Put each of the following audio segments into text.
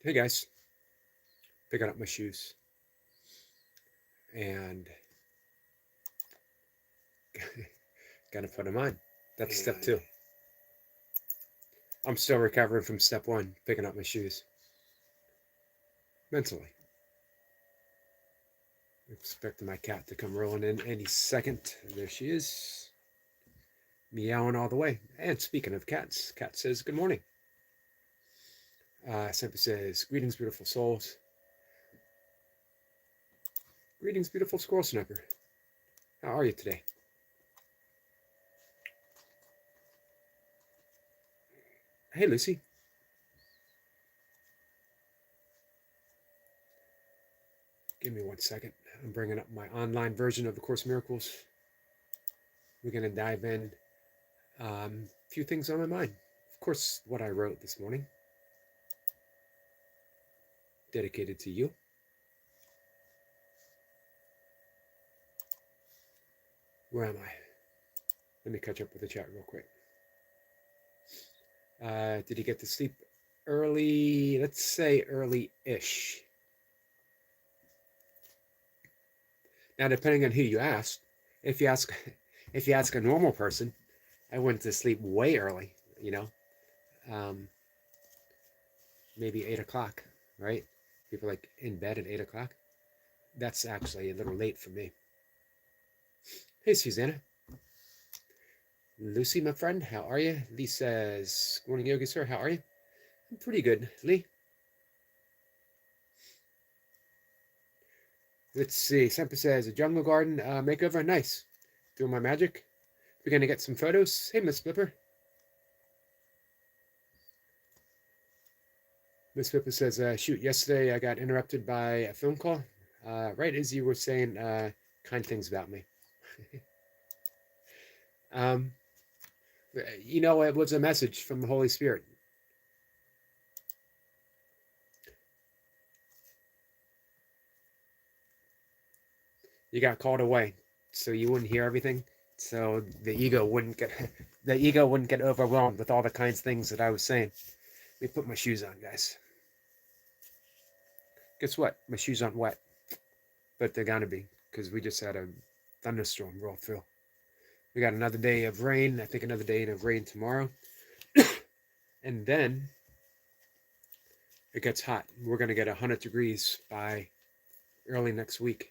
Hey guys, picking up my shoes and gotta put them on. That's step two. I'm still recovering from step one, picking up my shoes mentally. Expecting my cat to come rolling in any second. There she is, meowing all the way. And speaking of cats, cat says good morning. Simply says, greetings, beautiful souls. Greetings, beautiful squirrel sniper. How are you today? Hey, Lucy. Give me 1 second. I'm bringing up my online version of the Course in Miracles. We're going to dive in. A few things on my mind. Of course, what I wrote this morning, dedicated to you. Where am I? Let me catch up with the chat real quick. Did you get to sleep early? Let's say early-ish. Now, depending on who you ask, if you ask a normal person, I went to sleep way early. Maybe 8 o'clock, right? People like in bed at 8 o'clock. That's actually a little late for me. Hey, Susanna. Lucy, my friend, how are you? Lee says, good morning, Yogi, sir. How are you? I'm pretty good, Lee. Let's see. Semper says, a jungle garden makeover. Nice. Doing my magic. We're going to get some photos. Hey, Miss Flipper. Miss Flipper says, shoot, yesterday I got interrupted by a phone call. Right as you were saying kind things about me. It was a message from the Holy Spirit. You got called away, so you wouldn't hear everything. So the ego wouldn't get overwhelmed with all the kinds of things that I was saying. Let me put my shoes on, guys. Guess what? My shoes aren't wet, but they're gonna be because we just had a thunderstorm roll through. We got another day of rain. I think another day of rain tomorrow, and then it gets hot. We're gonna get 100 degrees by early next week.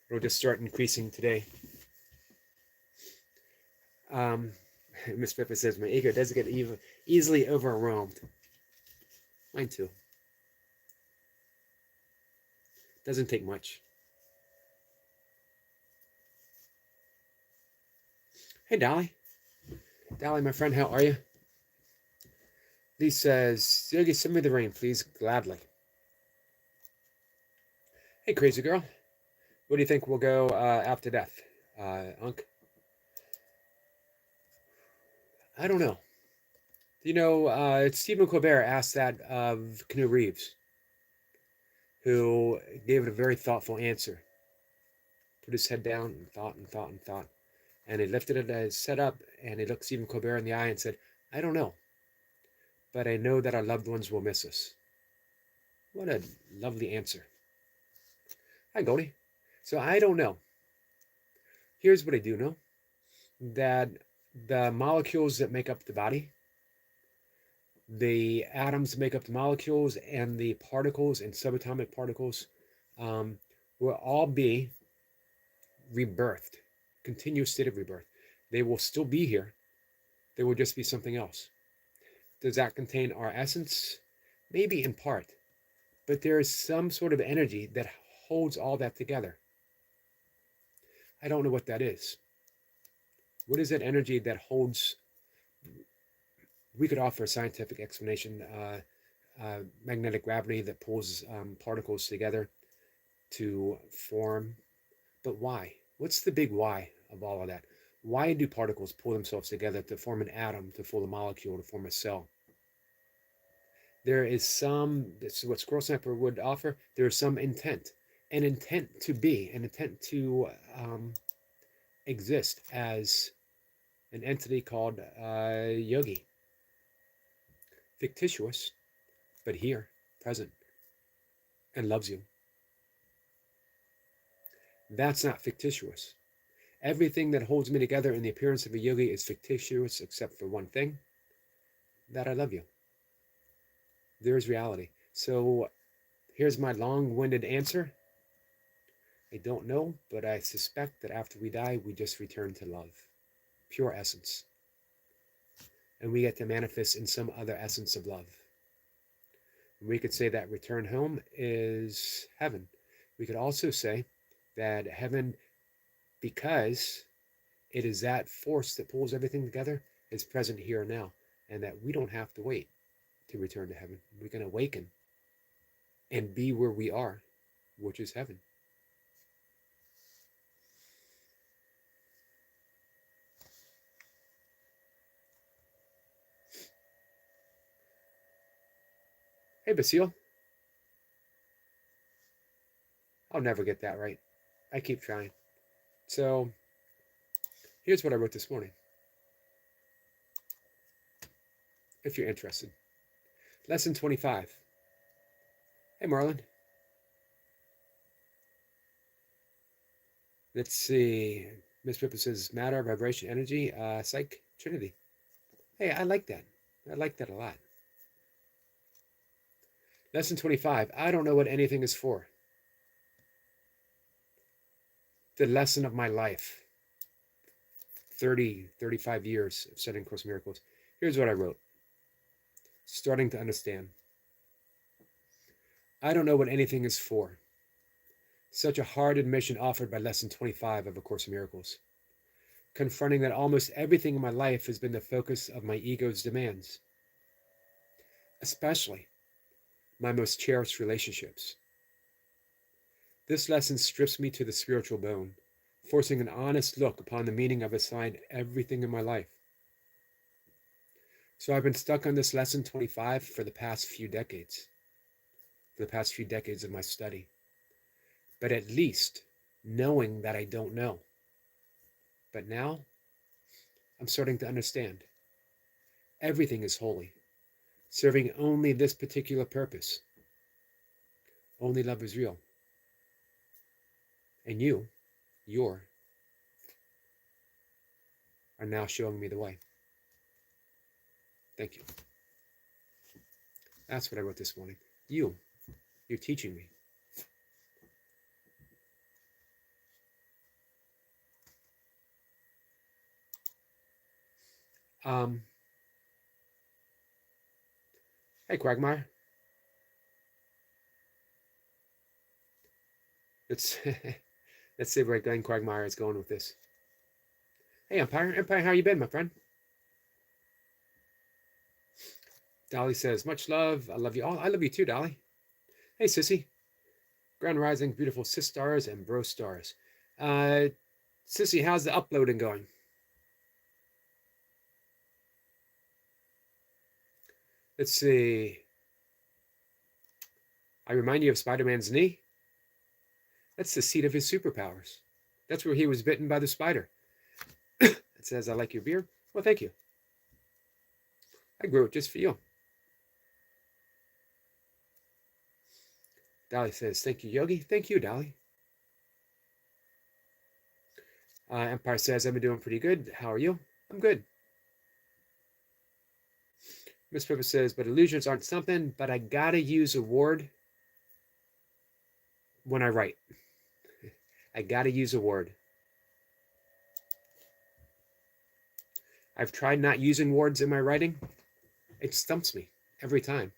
It'll just start increasing today. Miss Pippa says, my ego doesn't get easily overwhelmed. Mine too. Doesn't take much. Hey, Dolly. Dolly, my friend, how are you? Lee says, Yogi, send me the rain, please. Gladly. Hey, crazy girl. What do you think we'll go after death? Unk? I don't know. Stephen Colbert asked that of Canoe Reeves, who gave it a very thoughtful answer. Put his head down and thought and thought and thought. And he lifted it as set up, and he looked Stephen Colbert in the eye and said, I don't know, but I know that our loved ones will miss us. What a lovely answer. Hi, Goldie. So I don't know. Here's what I do know. That the molecules that make up the body, the atoms that make up the molecules, and the particles and subatomic particles will all be rebirthed, continuous state of rebirth. They will still be here. They will just be something else. Does that contain our essence? Maybe in part. But there is some sort of energy that holds all that together. I don't know what that is. What is that energy that holds? We could offer a scientific explanation. Magnetic gravity that pulls particles together to form. But why? What's the big why of all of that? Why do particles pull themselves together to form an atom, to form a molecule, to form a cell? There is this is what Squirrel Sniper would offer, there is some intent. An intent to be, an intent to exist as an entity called Yogi. Fictitious, but here present and loves you. That's not fictitious. Everything that holds me together in the appearance of a yogi is fictitious except for one thing, that I love you. There's reality. So here's my long-winded answer. I don't know, but I suspect that after we die, we just return to love, pure essence. And we get to manifest in some other essence of love. We could say that return home is heaven. We could also say that heaven, because it is that force that pulls everything together, is present here and now, and that we don't have to wait to return to heaven. We can awaken and be where we are, which is heaven. Hey, Basile. I'll never get that right. I keep trying. So, here's what I wrote this morning, if you're interested. Lesson 25. Hey, Marlon. Let's see. Miss Ripper says matter, vibration, energy, psych, trinity. Hey, I like that. I like that a lot. Lesson 25. I don't know what anything is for. The lesson of my life. 35 years of studying Course in Miracles. Here's what I wrote. Starting to understand. I don't know what anything is for. Such a hard admission offered by Lesson 25 of A Course in Miracles. Confronting that almost everything in my life has been the focus of my ego's demands. Especially my most cherished relationships. This lesson strips me to the spiritual bone, forcing an honest look upon the meaning I've assigned everything in my life. So I've been stuck on this lesson 25 for the past few decades. For the past few decades of my study. But at least knowing that I don't know. But now, I'm starting to understand. Everything is holy, serving only this particular purpose. Only love is real. And you, are now showing me the way. Thank you. That's what I wrote this morning. You're teaching me. Hey, Quagmire. Let's see where Glenn Quagmire is going with this. Hey, Empire, how you been, my friend? Dolly says, much love. I love you all. I love you too, Dolly. Hey, Sissy. Grand Rising, beautiful sis stars and bro stars. Sissy, how's the uploading going? Let's see. I remind you of Spider-Man's knee. That's the seat of his superpowers. That's where he was bitten by the spider. It says, I like your beard. Well, thank you. I grew it just for you. Dolly says, thank you, Yogi. Thank you, Dolly. Empire says, I've been doing pretty good. How are you? I'm good. Miss Purpose says, but illusions aren't something, but I gotta use a word when I write. I gotta use a word. I've tried not using words in my writing. It stumps me every time.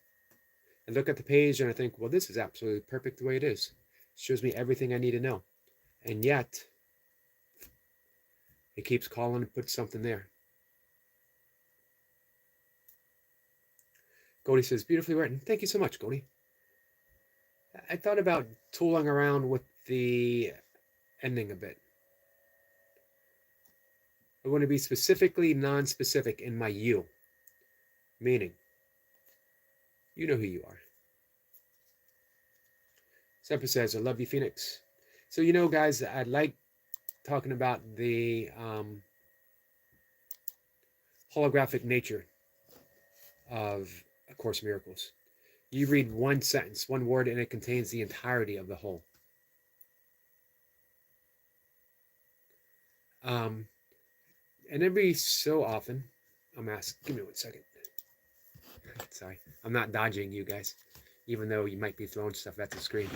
I look at the page and I think, well, this is absolutely perfect the way it is. It shows me everything I need to know. And yet, it keeps calling and puts something there. Godi says, beautifully written. Thank you so much, Godi. I thought about tooling around with the ending a bit. I want to be specifically non-specific in my you. Meaning, you know who you are. Semper says, I love you, Phoenix. So, guys, I like talking about the holographic nature of A Course in Miracles. You read one sentence, one word, and it contains the entirety of the whole. And every so often, I'm asked, give me 1 second. Sorry, I'm not dodging you guys, even though you might be throwing stuff at the screen.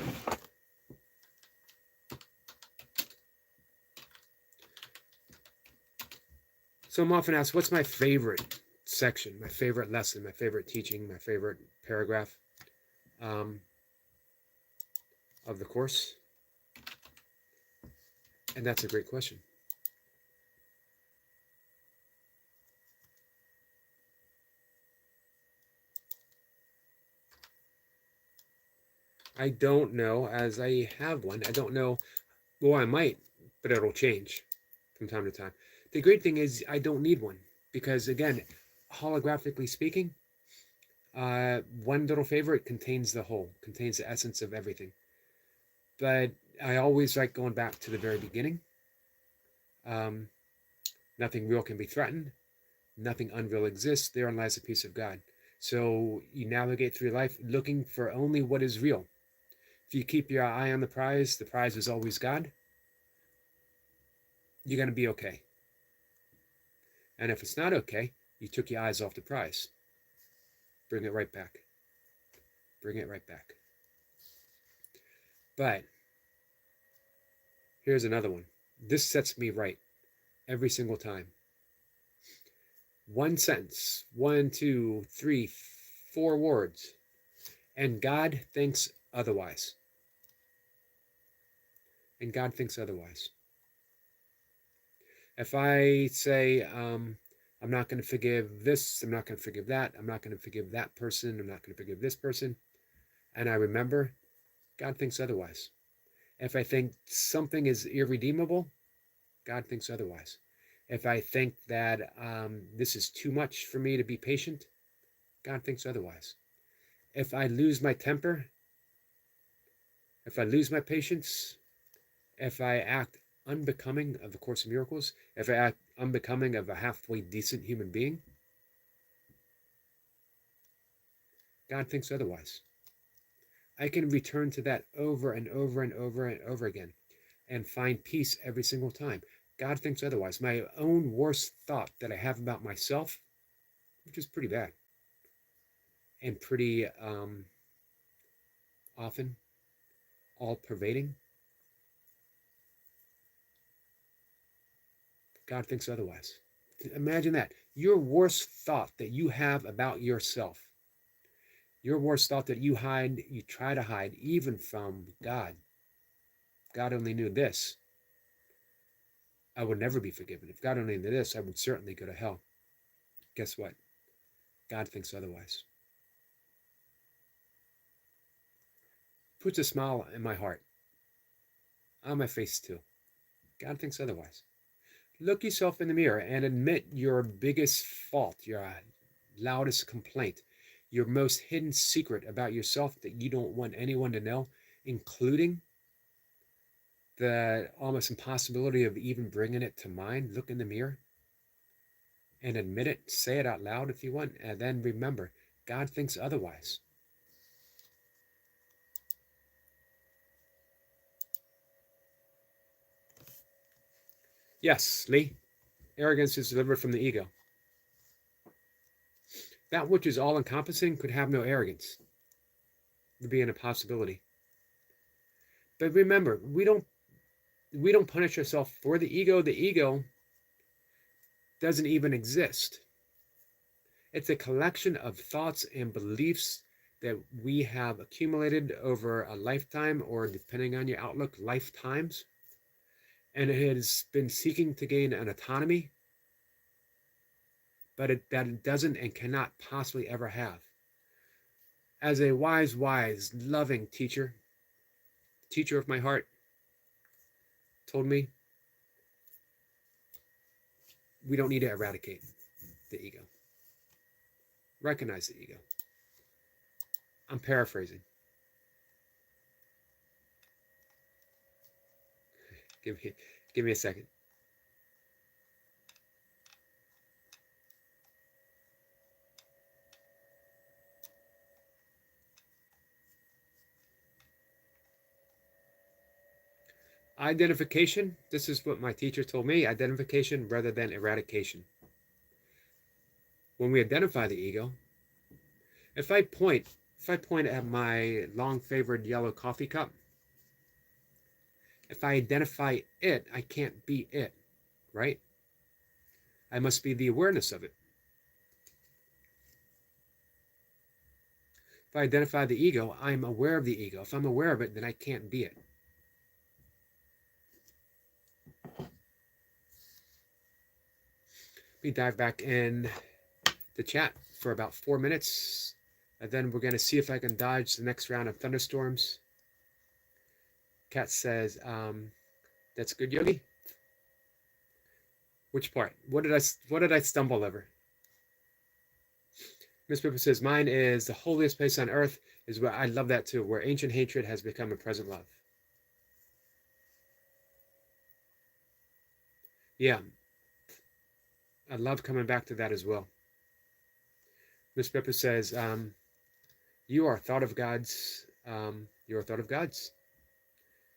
So I'm often asked, what's my favorite section, my favorite lesson, my favorite teaching, my favorite paragraph of the course? And that's a great question. I don't know, as I have one. I don't know. Well, I might, but it'll change from time to time. The great thing is I don't need one because, again, holographically speaking, one little favorite contains the whole, contains the essence of everything. But I always like going back to the very beginning. Nothing real can be threatened. Nothing unreal exists. Therein lies the peace of God. So you navigate through life looking for only what is real. If you keep your eye on the prize is always God, you're going to be okay. And if it's not okay, you took your eyes off the prize. Bring it right back. Bring it right back. But here's another one. This sets me right every single time. One sentence, 1, 2, 3, 4 words, and God thinks otherwise. And God thinks otherwise. If I say, I'm not going to forgive this, I'm not going to forgive that, I'm not going to forgive that person, I'm not going to forgive this person, and I remember, God thinks otherwise. If I think something is irredeemable, God thinks otherwise. If I think that this is too much for me to be patient, God thinks otherwise. If I lose my temper, if I lose my patience, if I act unbecoming of the Course of Miracles, if I act unbecoming of a halfway decent human being, God thinks otherwise. I can return to that over and over and over and over again and find peace every single time. God thinks otherwise. My own worst thought that I have about myself, which is pretty bad and pretty often all-pervading, God thinks otherwise. Imagine that. Your worst thought that you have about yourself, your worst thought that you try to hide even from God. God only knew this. I would never be forgiven. If God only knew this, I would certainly go to hell. Guess what? God thinks otherwise. Puts a smile in my heart, on my face too. God thinks otherwise. Look yourself in the mirror and admit your biggest fault, your loudest complaint, your most hidden secret about yourself that you don't want anyone to know, including the almost impossibility of even bringing it to mind. Look in the mirror and admit it. Say it out loud if you want. And then remember, God thinks otherwise. Yes, Lee, arrogance is delivered from the ego. That which is all-encompassing could have no arrogance. It would be an impossibility. But remember, we don't punish ourselves for the ego. The ego doesn't even exist. It's a collection of thoughts and beliefs that we have accumulated over a lifetime, or depending on your outlook, lifetimes. And it has been seeking to gain an autonomy, but that it doesn't and cannot possibly ever have. As a wise, loving teacher of my heart, told me, we don't need to eradicate the ego. Recognize the ego. I'm paraphrasing. Give me a second. Identification, this is what my teacher told me, identification rather than eradication. When we identify the ego, if I point at my long favored yellow coffee cup, if I identify it, I can't be it, right? I must be the awareness of it. If I identify the ego, I'm aware of the ego. If I'm aware of it, then I can't be it. We dive back in the chat for about 4 minutes, and then we're going to see if I can dodge the next round of thunderstorms. Kat says, that's good, Yogi. Which part? What did I stumble over? Miss Pippa says, mine is the holiest place on earth, is where I love that too, where ancient hatred has become a present love. Yeah, I love coming back to that as well. Miss Pippa says, you are thought of gods. You are thought of gods.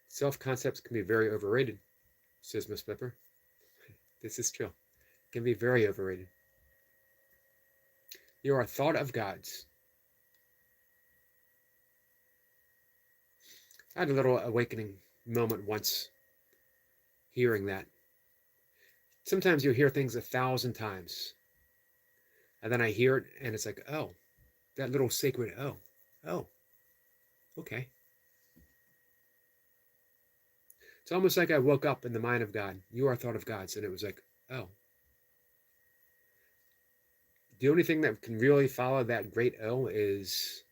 Self-concepts can be very overrated, says Miss Pepper. This is true. Can be very overrated. You are thought of gods. I had a little awakening moment once hearing that. Sometimes you hear things 1,000 times. And then I hear it and it's like, oh, that little sacred oh, okay. It's almost like I woke up in the mind of God. You are thought of gods. And it was like, oh. The only thing that can really follow that great O is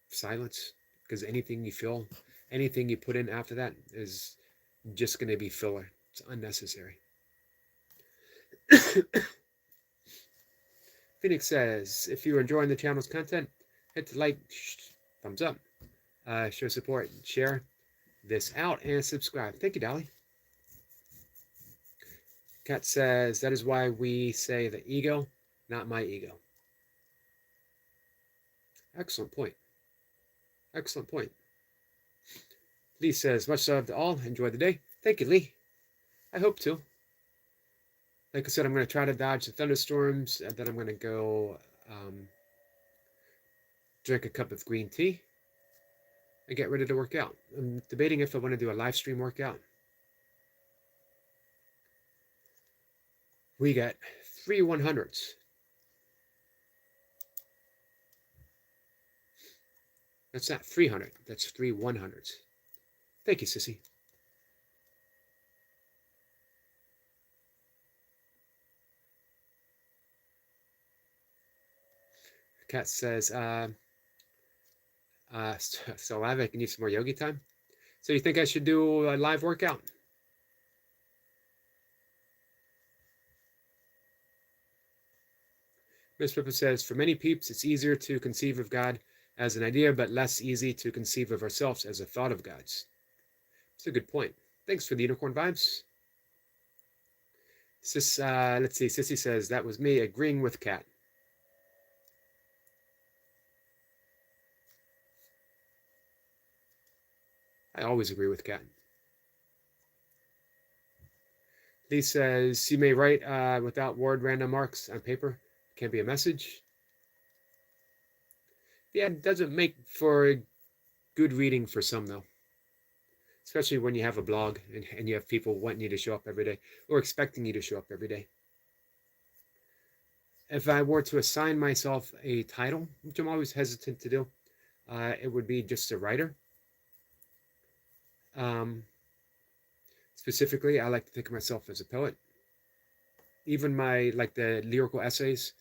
silence. Because anything you feel, anything you put in after that is just going to be filler. It's unnecessary. Phoenix says, if you're enjoying the channel's content, hit the like, thumbs up, show support, share this out, and subscribe. Thank you, Dolly. Kat says, that is why we say the ego, not my ego. Excellent point. Excellent point. Lee says, much love to all. Enjoy the day. Thank you, Lee. I hope to. Like I said, I'm going to try to dodge the thunderstorms, and then I'm going to go drink a cup of green tea and get ready to work out. I'm debating if I want to do a live stream workout. We got 3 100s. That's not 300. That's 3 100s. Thank you, Sissy. Kat says, so live, I can use some more yogi time. So you think I should do a live workout? Miss Pippa says, for many peeps, it's easier to conceive of God as an idea, but less easy to conceive of ourselves as a thought of gods. That's a good point. Thanks for the unicorn vibes. Let's see, Sissy says, that was me agreeing with Kat. I always agree with Kat. Lee says, you may write without word random marks on paper. Can be a message. Yeah, it doesn't make for good reading for some, though. Especially when you have a blog and you have people wanting you to show up every day or expecting you to show up every day. If I were to assign myself a title, which I'm always hesitant to do, it would be just a writer. Specifically, I like to think of myself as a poet. Even like the lyrical essays,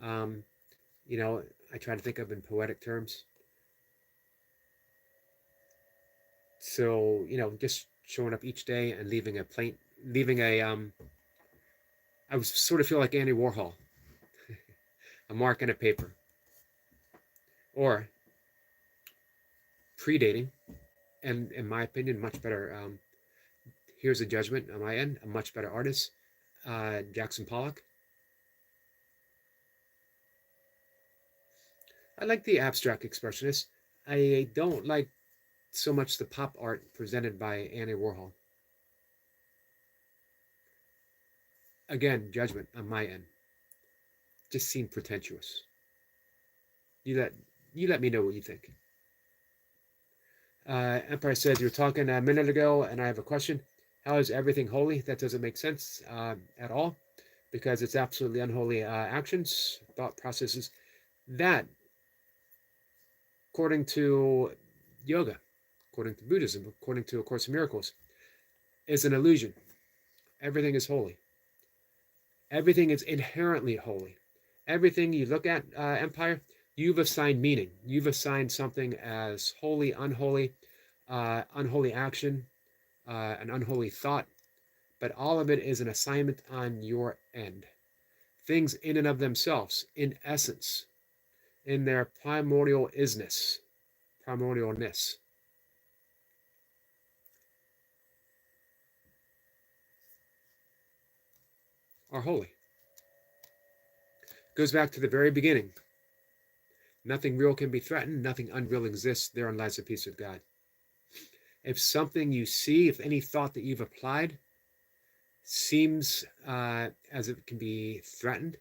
you know, I try to think of in poetic terms. So, you know, just showing up each day and leaving I was sort of feel like Andy Warhol, a mark on a paper. Or predating, and in my opinion, much better. Here's a judgment on my end, a much better artist, Jackson Pollock. I like the abstract expressionist. I don't like so much the pop art presented by Andy Warhol. Again, judgment on my end. Just seemed pretentious. You let you let me know what you think. Empire says you were talking a minute ago, and I have a question. How is everything holy? That doesn't make sense at all, because it's absolutely unholy actions, thought processes. That, according to yoga, according to Buddhism, according to A Course in Miracles, is an illusion. Everything is holy. Everything is inherently holy. Everything you look at, Empire, you've assigned meaning. You've assigned something as holy, unholy, unholy action, an unholy thought, but all of it is an assignment on your end. Things in and of themselves, in essence, in their primordial isness, primordialness, are holy. Goes back to the very beginning. Nothing real can be threatened. Nothing unreal exists. Therein lies the peace of God. If something you see, if any thought that you've applied seems as it can be threatened,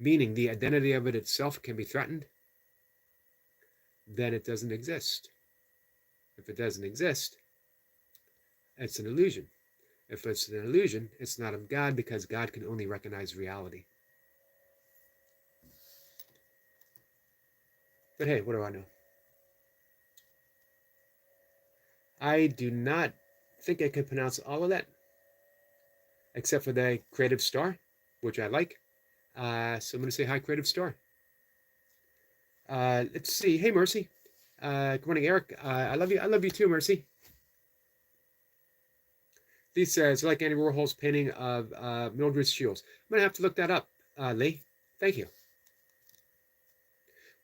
meaning the identity of it itself can be threatened, then it doesn't exist. If it doesn't exist, it's an illusion. If it's an illusion, it's not of God, because God can only recognize reality. But hey, what do I know? I do not think I can pronounce all of that, except for the creative star, which I like. So I'm going to say hi, creative star. Let's see. Hey, Mercy. Good morning, Eric. I love you. I love you too, Mercy. Lee says, like Andy Warhol's painting of Mildred's Shields. I'm going to have to look that up, Lee. Thank you.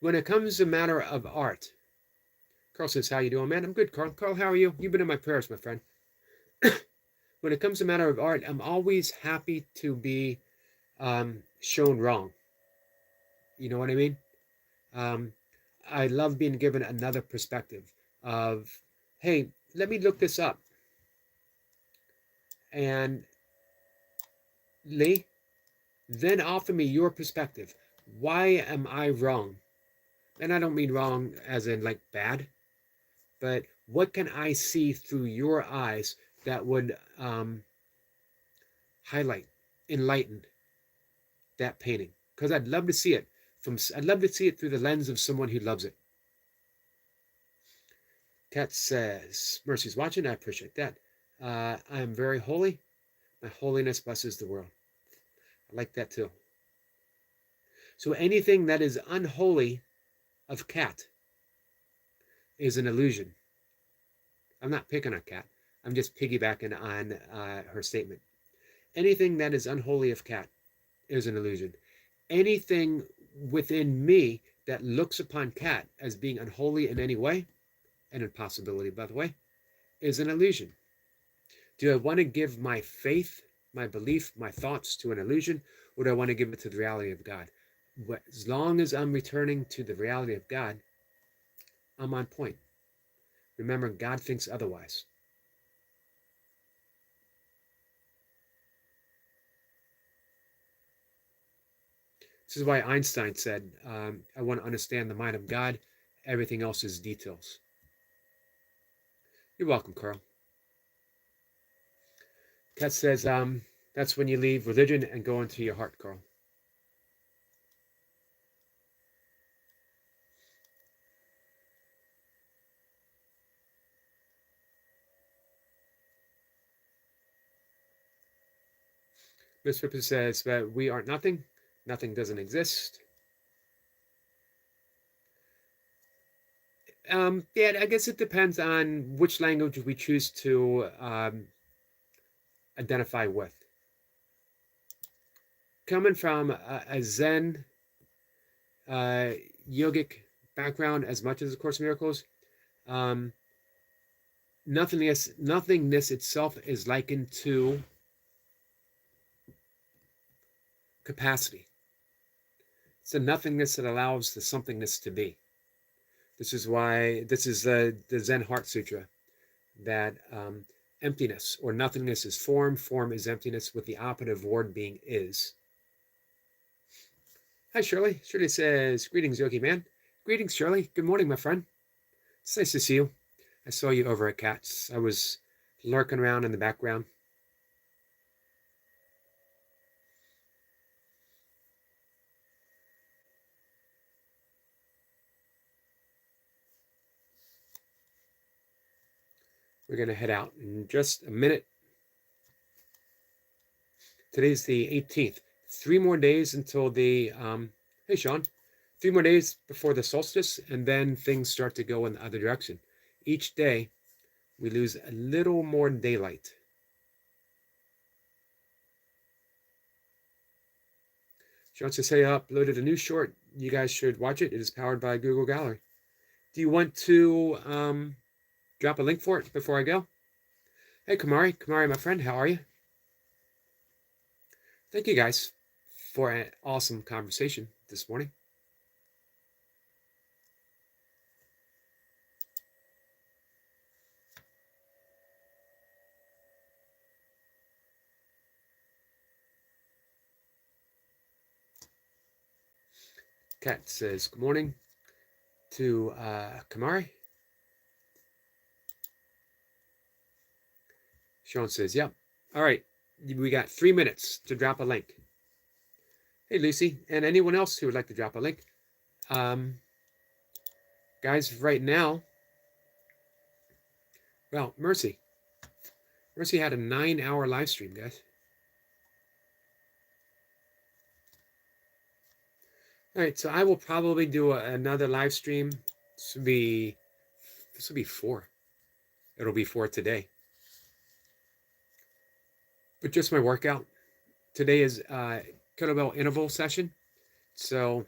When it comes to a matter of art, Carl says, how you doing, man? I'm good, Carl. Carl, how are you? You've been in my prayers, my friend. When it comes to a matter of art, I'm always happy to be shown wrong. You know what I mean? I love being given another perspective of, hey, let me look this up. And Lee, then offer me your perspective. Why am I wrong? And I don't mean wrong as in like bad, but what can I see through your eyes that would highlight, enlighten that painting? Because I'd love to see it I'd love to see it through the lens of someone who loves it. Kat says, Mercy's watching. I appreciate that. I am very holy. My holiness blesses the world. I like that too. So anything that is unholy of Kat is an illusion. I'm not picking on Kat. I'm just piggybacking on her statement. Anything that is unholy of Kat is an illusion. Anything within me that looks upon Kat as being unholy in any way, an impossibility, by the way, is an illusion. Do I want to give my faith, my belief, my thoughts to an illusion, or do I want to give it to the reality of God? As long as I'm returning to the reality of God, I'm on point. Remember, God thinks otherwise. This is why Einstein said, I want to understand the mind of God. Everything else is details. You're welcome, Carl. Kat says, that's when you leave religion and go into your heart, Carl. Miss Ripper says that we aren't nothing. Nothing doesn't exist. Yeah, I guess it depends on which language we choose to identify with. Coming from a Zen yogic background as much as A Course in Miracles, nothingness itself is likened to capacity. It's the nothingness that allows the somethingness to be. This is why this is the Zen Heart Sutra, that emptiness or nothingness is form, form is emptiness, with the operative word being is. Hi, Shirley. Shirley says, greetings, Yogi man. Greetings, Shirley. Good morning, my friend. It's nice to see you. I saw you over at Cats. I was lurking around in the background. We're going to head out in just a minute. Today's the 18th. 3 more days until the, hey, Sean. 3 more days before the solstice, and then things start to go in the other direction. Each day, we lose a little more daylight. Sean says, hey, I uploaded a new short. You guys should watch it. It is powered by Google Gallery. Do you want to drop a link for it before I go? Hey, Kamari. Kamari, my friend, how are you? Thank you guys for an awesome conversation this morning. Kat says, good morning to Kamari. Sean says, yep. All right. We got 3 minutes to drop a link. Hey, Lucy, and anyone else who would like to drop a link. Guys, right now, well, Mercy. Mercy had a 9-hour live stream, guys. All right, so I will probably do another live stream. This will be 4. It'll be 4 today. But just my workout. Today is kettlebell interval session. So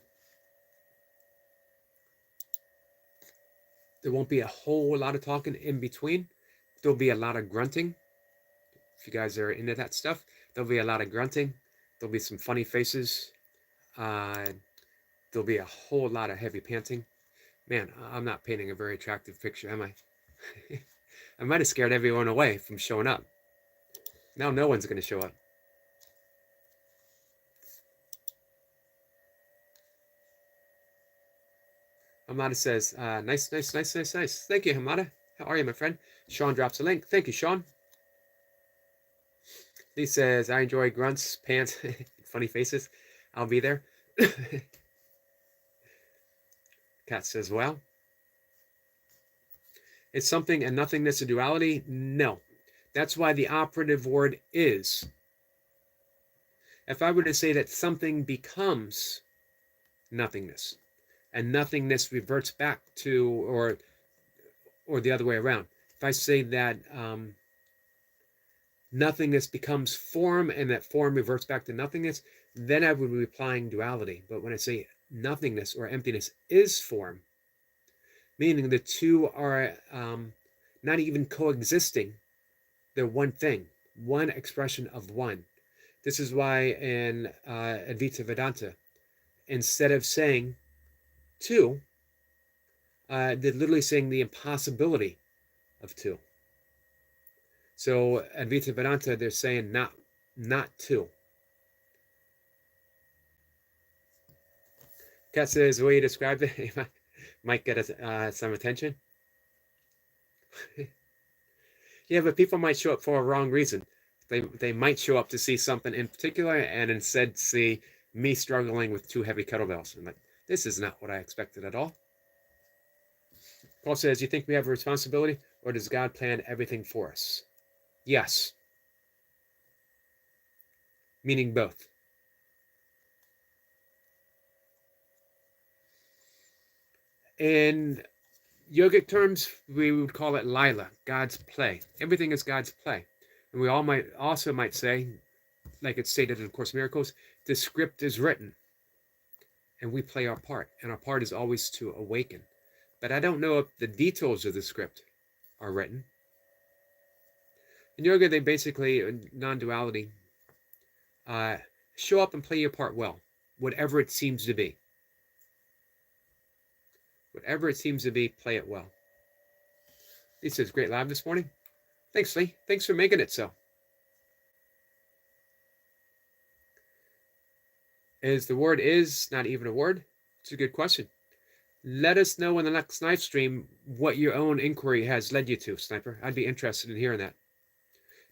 there won't be a whole lot of talking in between. There'll be a lot of grunting. If you guys are into that stuff, there'll be a lot of grunting. There'll be some funny faces. There'll be a whole lot of heavy panting. Man, I'm not painting a very attractive picture, am I? I might have scared everyone away from showing up. Now no one's going to show up. Hamada says, nice. Thank you, Hamada. How are you, my friend? Sean drops a link. Thank you, Sean. Lee says, I enjoy grunts, pants, funny faces. I'll be there. Kat says, well, it's something and nothingness a duality? No. That's why the operative word is. If I were to say that something becomes nothingness, and nothingness reverts back to, or the other way around. If I say that nothingness becomes form and that form reverts back to nothingness, then I would be applying duality. But when I say nothingness or emptiness is form, meaning the two are not even coexisting, they're one thing, one expression of one. This is why in Advaita Vedanta, instead of saying two, they're literally saying the impossibility of two. So Advaita Vedanta, they're saying not two. Kat says the way you described it might get some attention. Yeah, but people might show up for a wrong reason. They might show up to see something in particular and instead see me struggling with 2 heavy kettlebells. I'm like, this is not what I expected at all. Paul says, you think we have a responsibility, or does God plan everything for us? Yes. Meaning both. In yogic terms, we would call it lila, God's play. Everything is God's play. And we all might say, like it's stated in Course in Miracles, the script is written. And we play our part. And our part is always to awaken. But I don't know if the details of the script are written. In yoga, they basically, non-duality, show up and play your part well, whatever it seems to be. Whatever it seems to be, play it well. Lee says, great live this morning. Thanks, Lee. Thanks for making it so. Is the word is not even a word? It's a good question. Let us know in the next live stream what your own inquiry has led you to, Sniper. I'd be interested in hearing that.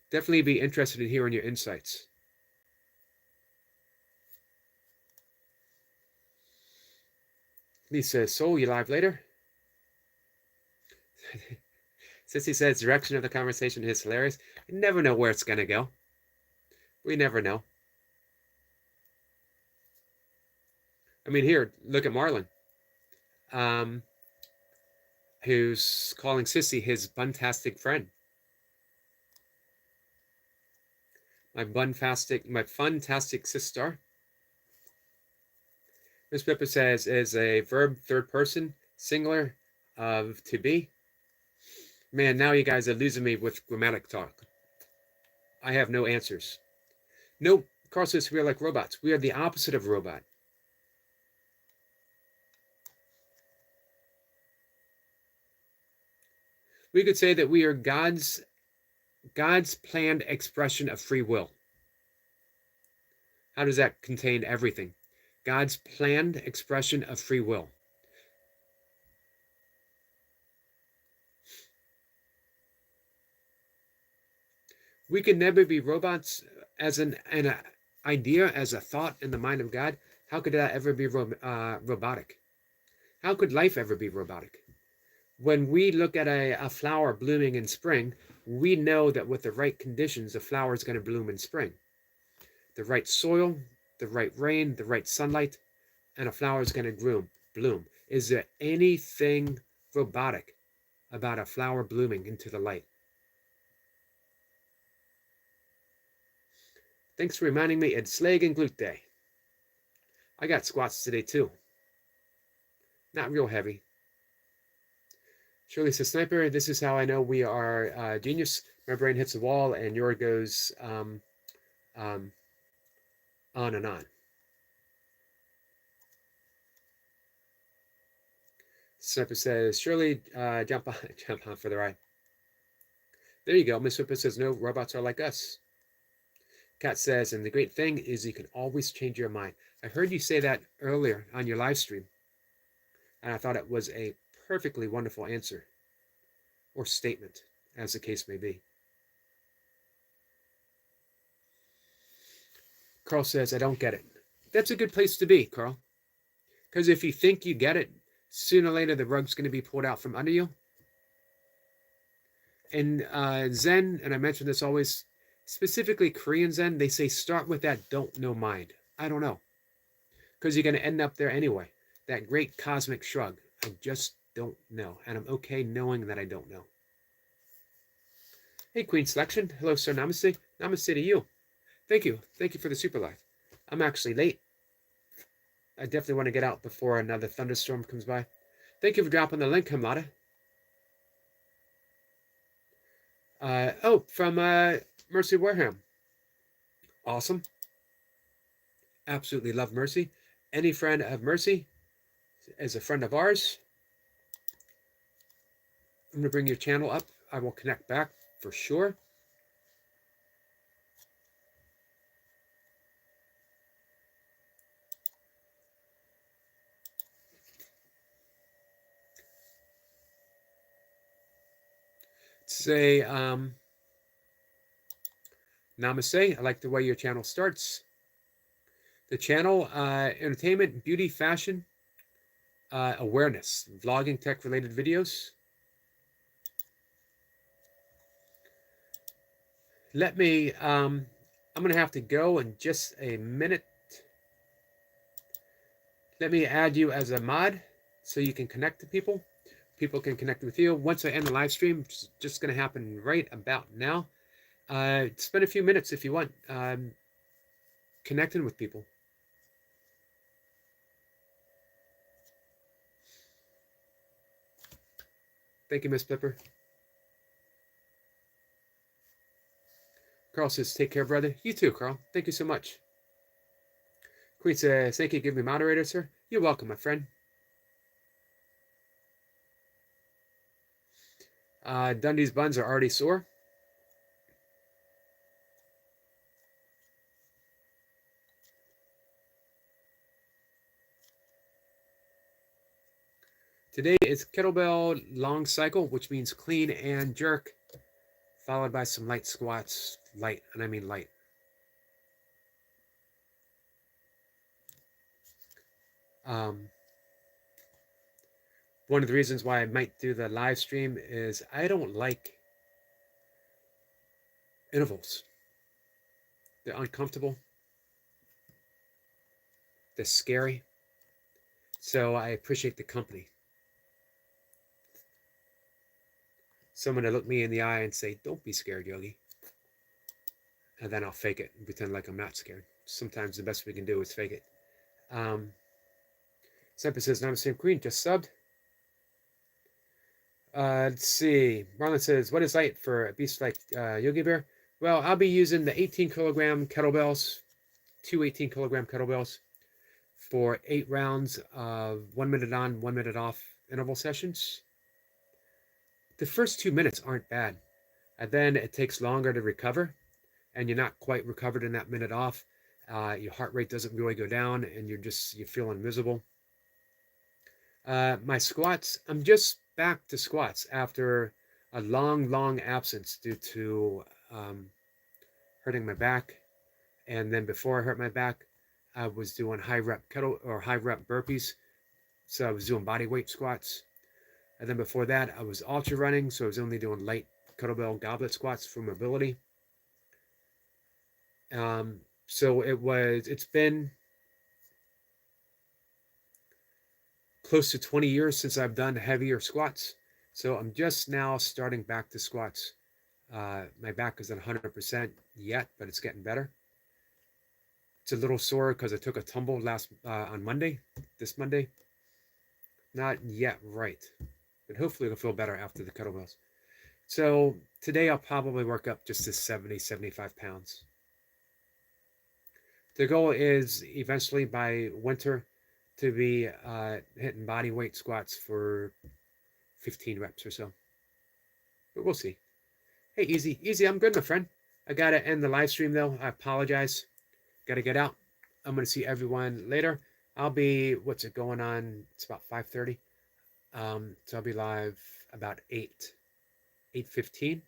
Definitely be interested in hearing your insights. Lee says, so you live later? Sissy says, direction of the conversation is hilarious. You never know where it's going to go. We never know. I mean, here, look at Marlon, who's calling Sissy his buntastic friend. My funtastic sister. Miss Pippa says, is a verb third person, singular, of to be. Man, now you guys are losing me with grammatic talk. I have no answers. Nope, Carl says we are like robots. We are the opposite of a robot. We could say that we are God's planned expression of free will. How does that contain everything? God's planned expression of free will. We could never be robots as an idea, as a thought in the mind of God. How could that ever be robotic? How could life ever be robotic? When we look at a flower blooming in spring, we know that with the right conditions, the flower is going to bloom in spring. The right soil, the right rain, the right sunlight, and a flower is going to bloom. Is there anything robotic about a flower blooming into the light? Thanks for reminding me, it's Slag and Glute Day. I got squats today too. Not real heavy. Shirley says, Sniper, this is how I know we are genius. My brain hits the wall and yours goes on and on. Sniper says, Shirley, jump on for the ride. There you go. Miss Whipper says, no, robots are like us. Kat says, and the great thing is you can always change your mind. I heard you say that earlier on your live stream, and I thought it was a perfectly wonderful answer, or statement, as the case may be. Carl says, I don't get it. That's a good place to be, Carl. Because if you think you get it, sooner or later the rug's going to be pulled out from under you. In Zen, and I mention this always, specifically Korean Zen, they say start with that don't know mind. I don't know. Because you're going to end up there anyway. That great cosmic shrug. I just don't know. And I'm okay knowing that I don't know. Hey, Queen Selection. Hello, sir. Namaste. Namaste to you. Thank you. Thank you for the super live. I'm actually late. I definitely want to get out before another thunderstorm comes by. Thank you for dropping the link, Hamlada. From Mercy Wareham. Awesome. Absolutely love Mercy. Any friend of Mercy is a friend of ours. I'm going to bring your channel up. I will connect back for sure. Say namaste. I like the way your channel starts. The channel, entertainment, beauty, fashion, awareness, vlogging, tech related videos. Let me, I'm going to have to go in just a minute. Let me add you as a mod so you can connect to people. People can connect with you. Once I end the live stream, it's just going to happen right about now. Spend a few minutes if you want connecting with people. Thank you, Miss Pepper. Carl says, take care, brother. You too, Carl. Thank you so much. Queen says, thank you. Give me moderator, sir. You're welcome, my friend. Dundee's buns are already sore. Today is kettlebell long cycle, which means clean and jerk, followed by some light squats. Light, and I mean light. One of the reasons why I might do the live stream is I don't like intervals. They're uncomfortable. They're scary. So I appreciate the company. Someone to look me in the eye and say, "Don't be scared, Yogi." And then I'll fake it and pretend like I'm not scared. Sometimes the best we can do is fake it. Semper says, Namaste Queen, just subbed. Let's see. Marlon says, what is light for a beast like Yogi Bear? Well, I'll be using the 18 kilogram kettlebells, two 18 kilogram kettlebells for 8 rounds of 1 minute on, 1 minute off interval sessions. The first 2 minutes aren't bad. And then it takes longer to recover, and you're not quite recovered in that minute off. Your heart rate doesn't really go down, and you're feeling miserable. My squats, I'm just back to squats after a long absence due to hurting my back. And then before I hurt my back, I was doing high rep burpees. So I was doing body weight squats. And then before that, I was ultra running. So I was only doing light kettlebell goblet squats for mobility. So it's been close to 20 years since I've done heavier squats. So I'm just now starting back to squats. My back isn't 100% yet, but it's getting better. It's a little sore because I took a tumble on this Monday. Not yet right, but hopefully it'll feel better after the kettlebells. So today I'll probably work up just to 70, 75 pounds. The goal is eventually by winter to be hitting body weight squats for 15 reps or so. But we'll see. Hey, easy, I'm good, my friend. I gotta end the live stream though. I apologize. Gotta get out. I'm gonna see everyone later. I'll be, what's it going on? It's about 5:30. So I'll be live about 8:15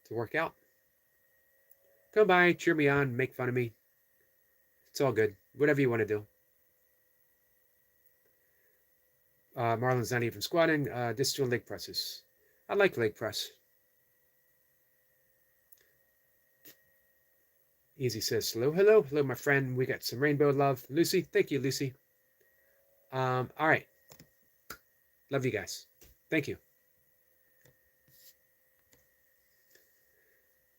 to work out. Come by, cheer me on, make fun of me. It's all good. Whatever you want to do. Marlon's not even squatting. Just doing leg presses. I like leg press. Easy says hello, my friend. We got some rainbow love. Lucy, thank you, Lucy. All right. Love you guys. Thank you.